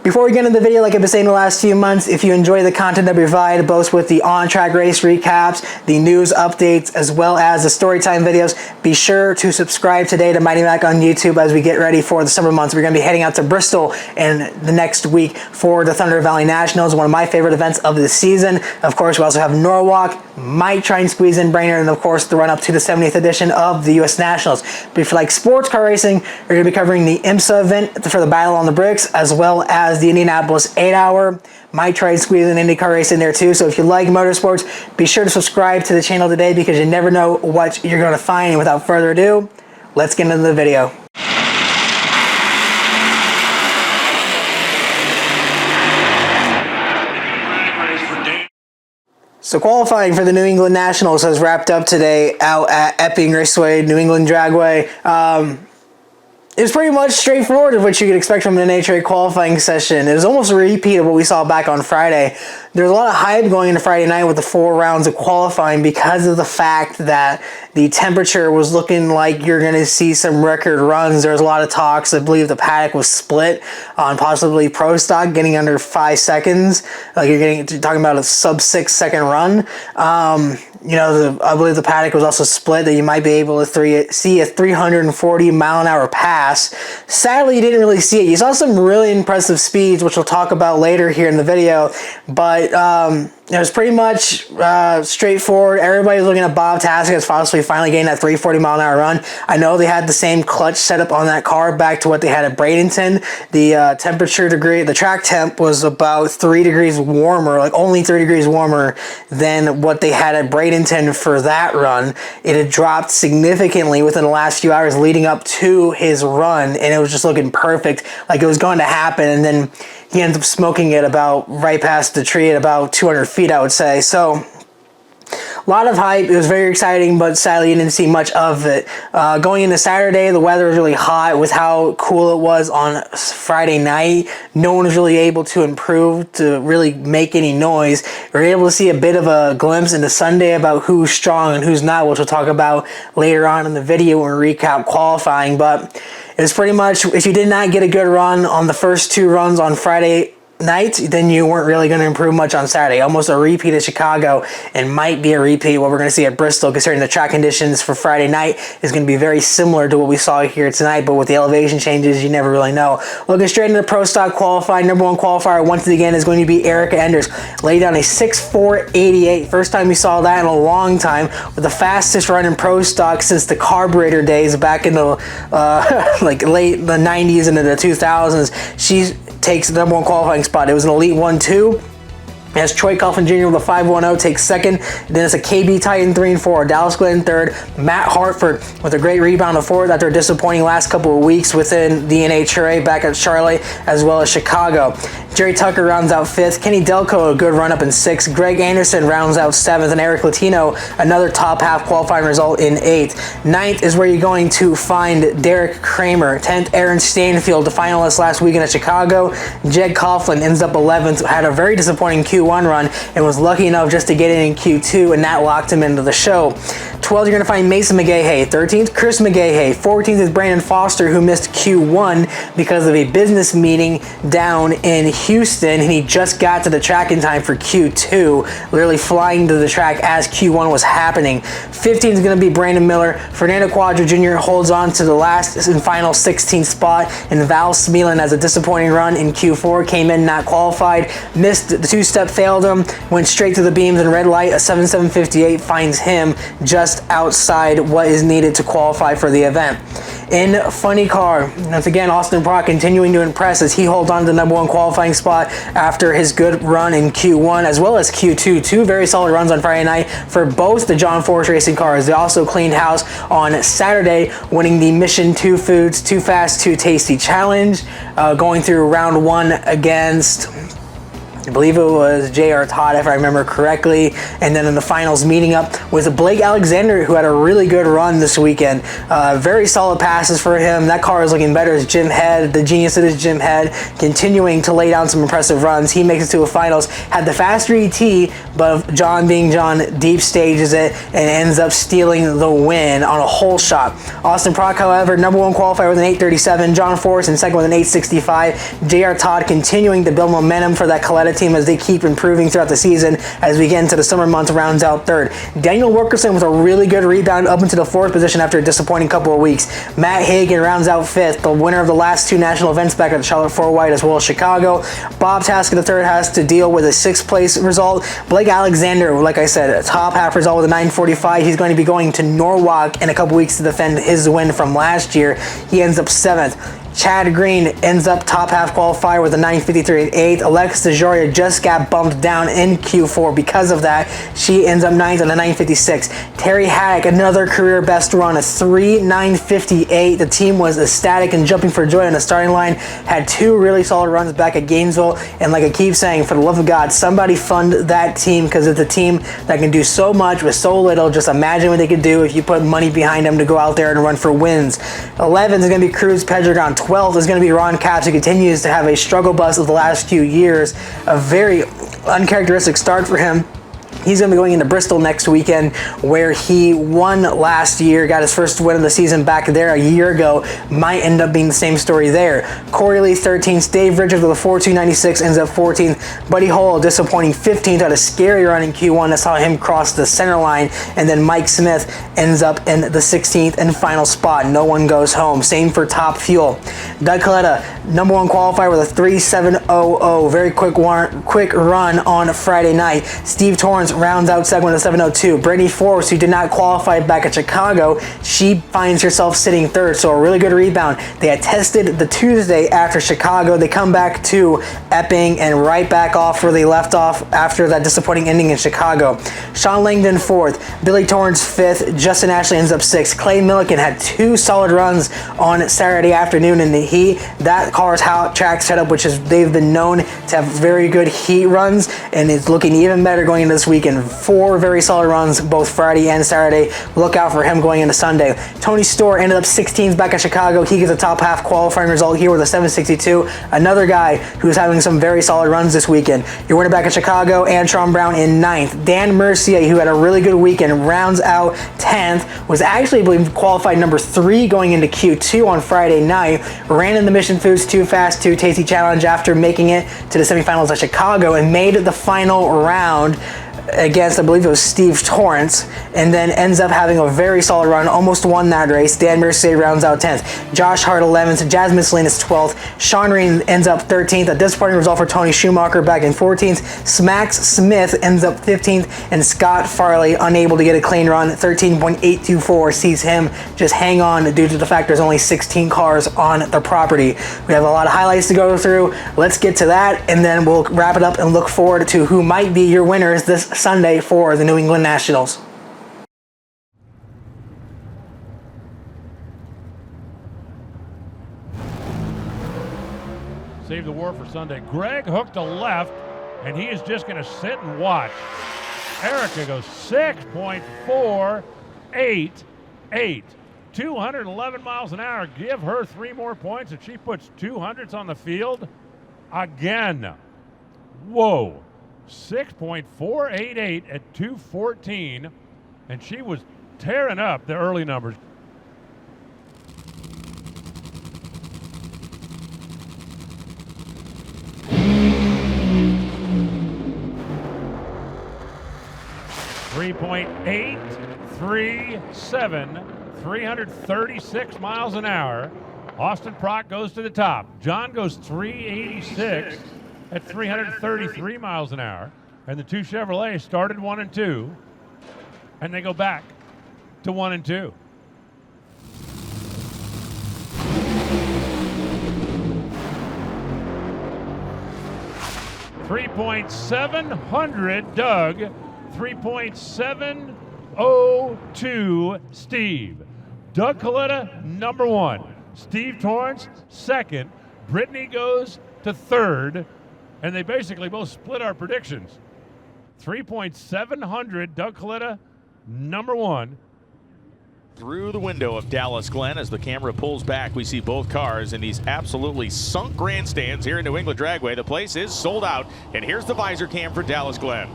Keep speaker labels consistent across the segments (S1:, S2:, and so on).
S1: Before we get into the video, like I've been saying the last few months, if you enjoy the content that we provide, both with the on-track race recaps, the news updates, as well as the storytime videos, be sure to subscribe today to Mighty Mac on YouTube as we get ready for the summer months. We're going to be heading out to Bristol in the next week for the Thunder Valley Nationals, one of my favorite events of the season. Of course, we also have Norwalk, might try and squeeze in Brainerd, and of course the run-up to the 70th edition of the U.S. Nationals. But if you like sports car racing, we're going to be covering the IMSA event for the Battle on the Bricks, as well as the Indianapolis 8-hour. Might try and squeeze an IndyCar race in there too. So if you like motorsports, be sure to subscribe to the channel today because you never know what you're going to find. And without further ado, let's get into the video. So qualifying for the New England Nationals has wrapped up today out at Epping Raceway, New England Dragway. It was pretty much straightforward of what you could expect from an NHRA qualifying session. It was almost a repeat of what we saw back on Friday. There was a lot of hype going into Friday night with the 4 rounds of qualifying because of the fact that the temperature was looking like you're going to see some record runs. There was a lot of talks. I believe the paddock was split on possibly Pro Stock getting under 5 seconds. Like you're talking about a sub 6 second run. You know, I believe the paddock was also split that you might be able to see a 340 mile an hour pass. Sadly, you didn't really see it. You saw some really impressive speeds, which we'll talk about later here in the video. But it was pretty much straightforward. Everybody was looking at Bob Tasca as possibly finally getting that 340 mile an hour run. I know they had the same clutch setup on that car back to what they had at Bradenton. The temperature degree, the track temp was about 3 degrees warmer, like only 3 degrees warmer than what they had at Bradenton for that run. It had dropped significantly within the last few hours leading up to his run, and it was just looking perfect, like it was going to happen. And then he ends up smoking it about right past the tree at about 200 feet, I would say. So a lot of hype. It was very exciting, but sadly you didn't see much of it. Going into Saturday, the weather was really hot with how cool it was on Friday night. No one was really able to improve to really make any noise. We were able to see a bit of a glimpse into Sunday about who's strong and who's not, which we'll talk about later on in the video when we recap qualifying. But it was pretty much, if you did not get a good run on the first 2 runs on Friday night, then you weren't really going to improve much on Saturday. Almost a repeat of Chicago, and might be a repeat what we're going to see at Bristol, considering the track conditions for Friday night is going to be very similar to what we saw here tonight, but with the elevation changes, you never really know. Looking straight into Pro Stock qualifying, number 1 qualifier once again is going to be Erica Enders. Laid down a 6.488. First time we saw that in a long time, with the fastest run in Pro Stock since the carburetor days back in the like late the 90s into the 2000s. She takes the number 1 qualifying spot. It was an Elite 1-2. As Troy Coughlin Jr. with a 5.10 takes second. Then it's a KB Titan 3 and 4. Dallas Glenn third. Matt Hartford with a great rebound of 4th after a disappointing last couple of weeks within the NHRA back at Charlotte as well as Chicago. Jerry Tucker rounds out 5th. Kenny Delco a good run up in 6th. Greg Anderson rounds out 7th. And Eric Latino another top half qualifying result in 8th. 9th is where you're going to find Derek Kramer. 10th, Aaron Stanfield, the finalist last weekend at Chicago. Jed Coughlin ends up 11th. Had a very disappointing Q1 run and was lucky enough just to get in Q2, and that locked him into the show. 12th, you're going to find Mason McGahey. 13th, Chris McGahey. 14th is Brandon Foster, who missed Q1 because of a business meeting down in Houston, and he just got to the track in time for Q2, literally flying to the track as Q1 was happening. 15th is going to be Brandon Miller. Fernando Quadro Jr. holds on to the last and final 16th spot, and Val Smealan has a disappointing run in Q4, came in not qualified, missed the 2-step, failed him, went straight to the beams and red light. A 7.758 finds him just outside what is needed to qualify for the event. In funny car, once again, Austin Prock continuing to impress as he holds on to the number 1 qualifying spot after his good run in Q1 as well as Q2. 2 very solid runs on Friday night for both the John Force Racing cars. They also cleaned house on Saturday, winning the Mission 2 Foods Too Fast, Too Tasty Challenge, going through round 1 against I believe it was J.R. Todd, if I remember correctly. And then in the finals, meeting up with Blake Alexander, who had a really good run this weekend. Very solid passes for him. That car is looking better as Jim Head, the genius that is Jim Head, continuing to lay down some impressive runs. He makes it to a finals. Had the faster ET, but John being John, deep stages it and ends up stealing the win on a hole shot. Austin Prock, however, number one qualifier with an 8:37. John Force in second with an 8:65. J.R. Todd continuing to build momentum for that Coletta team as they keep improving throughout the season as we get into the summer months, rounds out third. Daniel Wilkerson with a really good rebound up into the fourth position after a disappointing couple of weeks. Matt Hagan rounds out fifth, the winner of the last two national events back at the Charlotte 4 White as well as Chicago. Bob Tasca III has to deal with a sixth place result. Blake Alexander, like I said, a top half result with a 9:45. He's going to be going to Norwalk in a couple weeks to defend his win from last year. He ends up seventh. Chad Green ends up top half qualifier with a 9:53 at 8th. Alexis DeJoria just got bumped down in Q4 because of that. She ends up 9th on a 9:56. Terry Haddock, another career best run, a 3:958. The team was ecstatic and jumping for joy on the starting line. Had two really solid runs back at Gainesville. And like I keep saying, for the love of God, somebody fund that team because it's a team that can do so much with so little. Just imagine what they could do if you put money behind them to go out there and run for wins. 11th is going to be Cruz Pedregon. 12th is going to be Ron Capps, who continues to have a struggle bus of the last few years. A very uncharacteristic start for him. He's going to be going into Bristol next weekend, where he won last year, got his first win of the season back there a year ago. Might end up being the same story there. Corey Lee 13th, Dave Richards with a 4.296 ends up 14th. Buddy Hole disappointing 15th, had a scary run in Q1 that saw him cross the center line, and then Mike Smith ends up in the 16th and final spot. No one goes home. Same for Top Fuel. Doug Coletta, number one qualifier with a 3.700. Very quick run on Friday night. Steve Torrance rounds out second with a 7:02. Brittany Force, who did not qualify back at Chicago, she finds herself sitting third, so a really good rebound. They had tested the Tuesday after Chicago. They come back to Epping and right back off where they left off after that disappointing ending in Chicago. Sean Langdon fourth, Billy Torrance fifth, Justin Ashley ends up sixth. Clay Millican had two solid runs on Saturday afternoon, and that car's track setup, which is they've been known to have very good heat runs, and it's looking even better going into this weekend. Four very solid runs both Friday and Saturday. Look out for him going into Sunday. Tony Stewart ended up 16th back at Chicago. He gets a top half qualifying result here with a 7.62. Another guy who's having some very solid runs this weekend. Your winner back at Chicago, Antron Brown in 9th. Dan Mercier, who had a really good weekend, rounds out 10th. Was actually, I believe, qualified number 3 going into Q2 on Friday night. Ran in the Mission Foods Too Fast 2 Tasty Challenge after making it to the semifinals at Chicago and made the final round against, I believe it was Steve Torrance, and then ends up having a very solid run, almost won that race. Dan Mercier rounds out 10th. Josh Hart 11th, Jasmine Salinas 12th, Sean Reen ends up 13th, a disappointing result for Tony Schumacher back in 14th, Smax Smith ends up 15th, and Scott Farley unable to get a clean run. 13.824 sees him just hang on due to the fact there's only 16 cars on the property. We have a lot of highlights to go through. Let's get to that, and then we'll wrap it up and look forward to who might be your winners this Sunday for the New England Nationals.
S2: Save the war for Sunday. Greg hooked a left, and he is just going to sit and watch. Erica goes 6.488. 211 miles an hour. Give her 3 more points if she puts 200s on the field again. Whoa. 6.488 at 214, and she was tearing up the early numbers. .837, 336 miles an hour. Austin Prock goes to the top. John goes 386 at 333 miles an hour. And the two Chevrolets started 1 and 2, and they go back to 1 and 2. .700 Doug, 3.702 Steve. Doug Coletta, number 1. Steve Torrance, second. Brittany goes to third. and they basically both split our predictions. 3.700, Doug Coletta, number one.
S3: Through the window of Dallas Glen, as the camera pulls back, we see both cars in these absolutely sunk grandstands here in New England Dragway. The place is sold out, and here's the visor cam for Dallas Glen.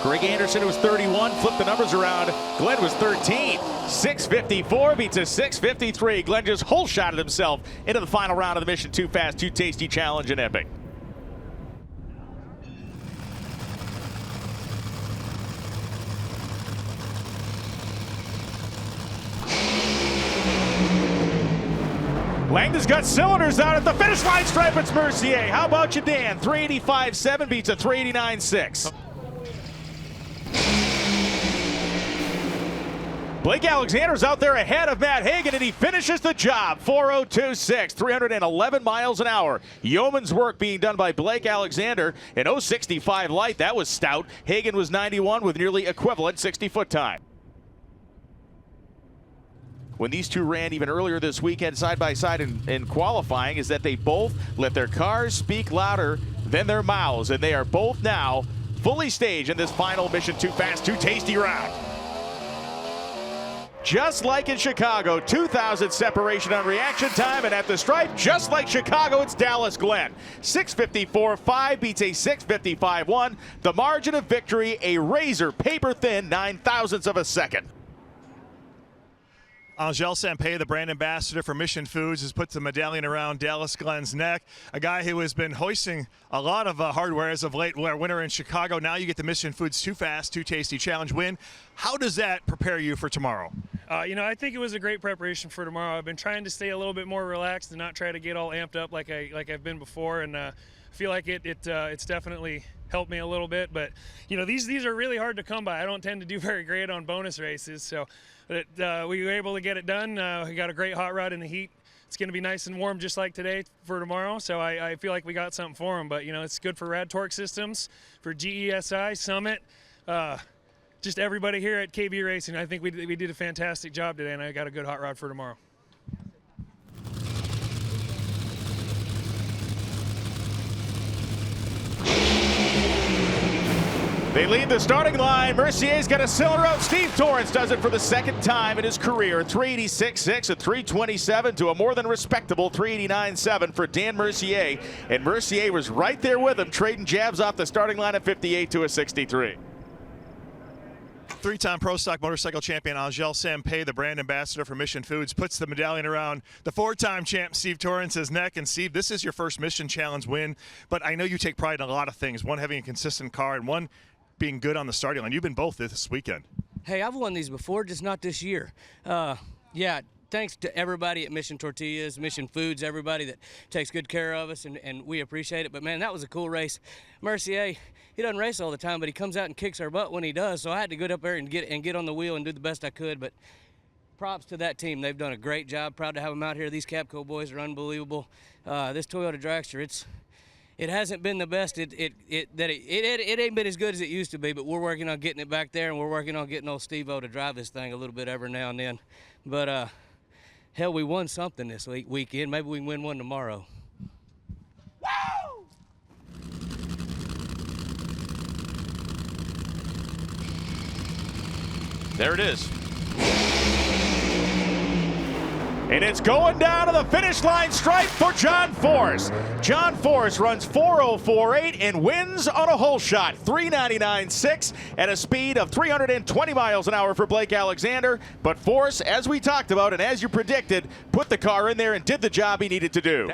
S3: Greg Anderson was 31, flipped the numbers around. Glenn was 13. 6:54 beats a 6:53. Glenn just whole shotted himself into the final round of the Mission Too Fast, Too Tasty Challenge in Epping. Langdon's got cylinders out at the finish line stripe. It's Mercier. How about you, Dan? 385.7 beats a 389.6. Blake Alexander's out there ahead of Matt Hagan, and he finishes the job. 4:02.6, 311 miles an hour. Yeoman's work being done by Blake Alexander. An 0:65 light, that was stout. Hagan was 91 with nearly equivalent 60-foot time. When these two ran even earlier this weekend side by side in qualifying, is that they both let their cars speak louder than their mouths, and they are both now fully staged in this final Mission Too Fast, Too Tasty round. Just like in Chicago, 2,000 separation on reaction time, and at the stripe, just like Chicago, it's Dallas Glen. 6:54.5 beats a 6:55.1. The margin of victory, a razor paper thin 9,000ths of a second.
S4: Angel Sampey, the brand ambassador for Mission Foods, has put the medallion around Dallas Glen's neck. A guy who has been hoisting a lot of hardware as of late. Our winner in Chicago. Now you get the Mission Foods Too Fast, Too Tasty Challenge win. How does that prepare you for tomorrow?
S5: I think it was a great preparation for tomorrow. I've been trying to stay a little bit more relaxed and not try to get all amped up like I've been before, and I feel like it's definitely helped me a little bit. But these are really hard to come by. I don't tend to do very great on bonus races, so we were able to get it done. We got a great hot rod in the heat. It's going to be nice and warm just like today for tomorrow, so I feel like we got something for them. But it's good for Rad Torque Systems, for GESI, Summit, just everybody here at KB Racing. I think we did a fantastic job today, and I got a good hot rod for tomorrow.
S3: They lead the starting line. Mercier's got a cylinder out. Steve Torrance does it for the second time in his career. 386.6, a 327 to a more than respectable 389.7 for Dan Mercier. And Mercier was right there with him, trading jabs off the starting line at 58 to a 63.
S4: Three-time Pro Stock Motorcycle champion Angel Sampey, the brand ambassador for Mission Foods, puts the medallion around the four-time champ Steve Torrance's neck. And Steve, this is your first Mission Challenge win, but I know you take pride in a lot of things. One, having a consistent car, and one, being good on the starting line. You've been both this weekend.
S6: Hey, I've won these before, just not this year. Yeah, thanks to everybody at Mission Tortillas, Mission Foods, everybody that takes good care of us, and we appreciate it. But, man, that was a cool race. Mercier, he doesn't race all the time, but he comes out and kicks our butt when he does, so I had to get up there and get on the wheel and do the best I could. But props to that team. They've done a great job. Proud to have them out here. These Capco boys are unbelievable. This Toyota Dragster, it hasn't been the best. It ain't been as good as it used to be, but we're working on getting it back there, and we're working on getting old Steve-O to drive this thing a little bit every now and then. But hell, we won something this weekend. Maybe we can win one tomorrow.
S3: Woo! There it is. And it's going down to the finish line stripe for John Force. John Force runs 4:04.8 and wins on a hole shot. 399.6 at a speed of 320 miles an hour for Blake Alexander. But Force, as we talked about and as you predicted, put the car in there and did the job he needed to do.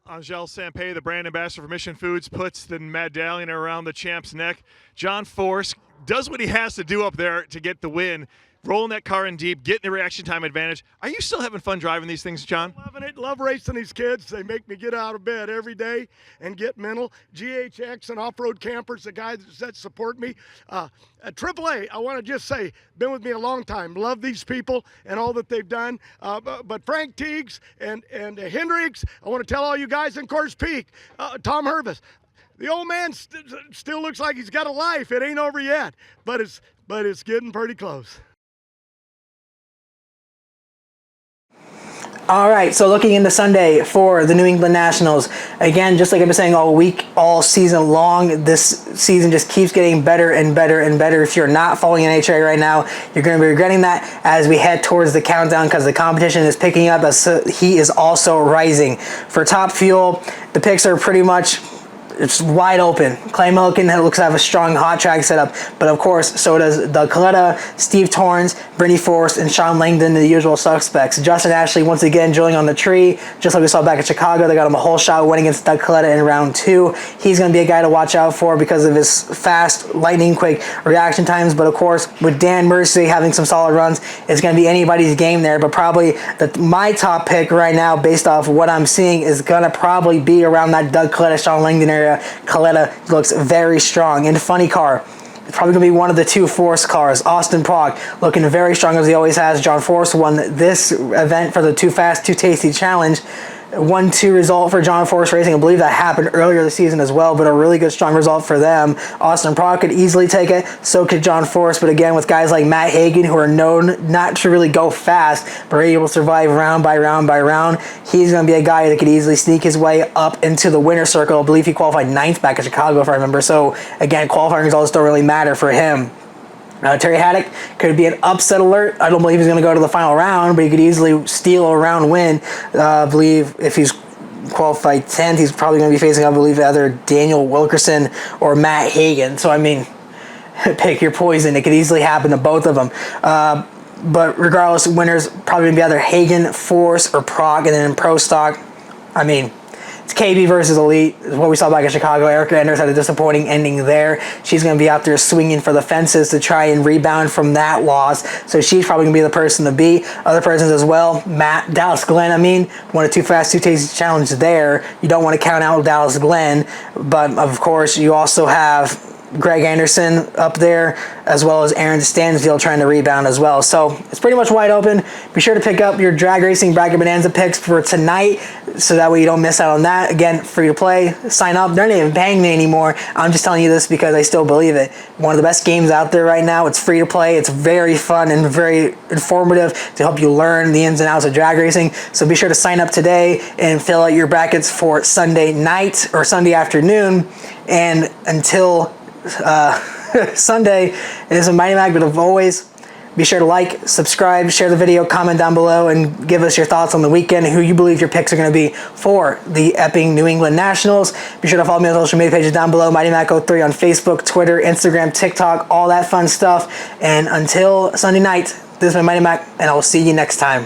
S4: Angel Sampey, the brand ambassador for Mission Foods, puts the medallion around the champ's neck. John Force does what he has to do up there to get the win. Rolling that car in deep, getting the reaction time advantage. Are you still having fun driving these things, John?
S7: Loving it. Love racing these kids. They make me get out of bed every day and get mental. GHX and Off-Road Campers, the guys that support me. At AAA, I want to just say, been with me a long time. Love these people and all that they've done. But Frank Teagues and Hendricks, I want to tell all you guys in Course Peak, Tom Hervis, the old man still looks like he's got a life. It ain't over yet, but it's getting pretty close.
S1: All right, so looking into Sunday for the New England Nationals, again, just like I've been saying all week, all season long, this season just keeps getting better and better and better. If you're not following NHRA right now, you're going to be regretting that as we head towards the countdown because the competition is picking up as he is also rising. For Top Fuel, the picks are pretty much it's wide open. Clay Millican looks to have a strong hot track setup, but of course, so does Doug Coletta, Steve Torrance, Brittany Force, and Sean Langdon, the usual suspects. Justin Ashley, once again, drilling on the tree, just like we saw back in Chicago. They got him a whole shot win against Doug Coletta in round 2. He's going to be a guy to watch out for because of his fast, lightning-quick reaction times, but of course, with Dan Mercy having some solid runs, it's going to be anybody's game there, but probably my top pick right now, based off what I'm seeing, is going to probably be around that Doug Coletta, Sean Langdon area. Coletta looks very strong. In funny car, it's probably going to be one of the 2 Force cars. Austin Prock looking very strong as he always has. John Force won this event for the Too Fast, Too Tasty Challenge. 1-2 result for John Force Racing. I believe that happened earlier this season as well, but a really good, strong result for them. Austin Prock could easily take it. So could John Force, but again, with guys like Matt Hagan, who are known not to really go fast, but are able to survive round by round by round, he's going to be a guy that could easily sneak his way up into the winner's circle. I believe he qualified 9th back in Chicago, if I remember. So again, qualifying results don't really matter for him. Terry Haddock could be an upset alert. I don't believe he's going to go to the final round, but he could easily steal a round win. I believe if he's qualified 10th, he's probably going to be facing, I believe, either Daniel Wilkerson or Matt Hagan. So, I mean, pick your poison. It could easily happen to both of them. But regardless, winners probably going to be either Hagan, Force, or Prock. And then in Pro Stock, I mean, it's KB versus Elite. Is what we saw back in Chicago. Erica Enders had a disappointing ending there. She's going to be out there swinging for the fences to try and rebound from that loss. So she's probably going to be the person to be. Other persons as well. Dallas Glenn, won a Too Fast, Too Tasty challenge there. You don't want to count out Dallas Glenn. But, of course, you also have Greg Anderson up there, as well as Aaron Stansfield trying to rebound as well. So it's pretty much wide open. Be sure to pick up your drag racing bracket bonanza picks for tonight, so that way you don't miss out on that. Again, free to play. Sign up. They're not even paying me anymore. I'm just telling you this because I still believe it. One of the best games out there right now. It's free to play. It's very fun and very informative to help you learn the ins and outs of drag racing. So be sure to sign up today and fill out your brackets for Sunday night or Sunday afternoon. And until Sunday, it is a Mighty Mac, but as always, be sure to like, subscribe, share the video, comment down below, and give us your thoughts on the weekend, who you believe your picks are going to be for the Epping New England Nationals. Be sure to follow me on social media pages down below, Mighty Mac 03 on Facebook, Twitter, Instagram, TikTok, all that fun stuff. And until Sunday night, this is my Mighty Mac, and I will see you next time.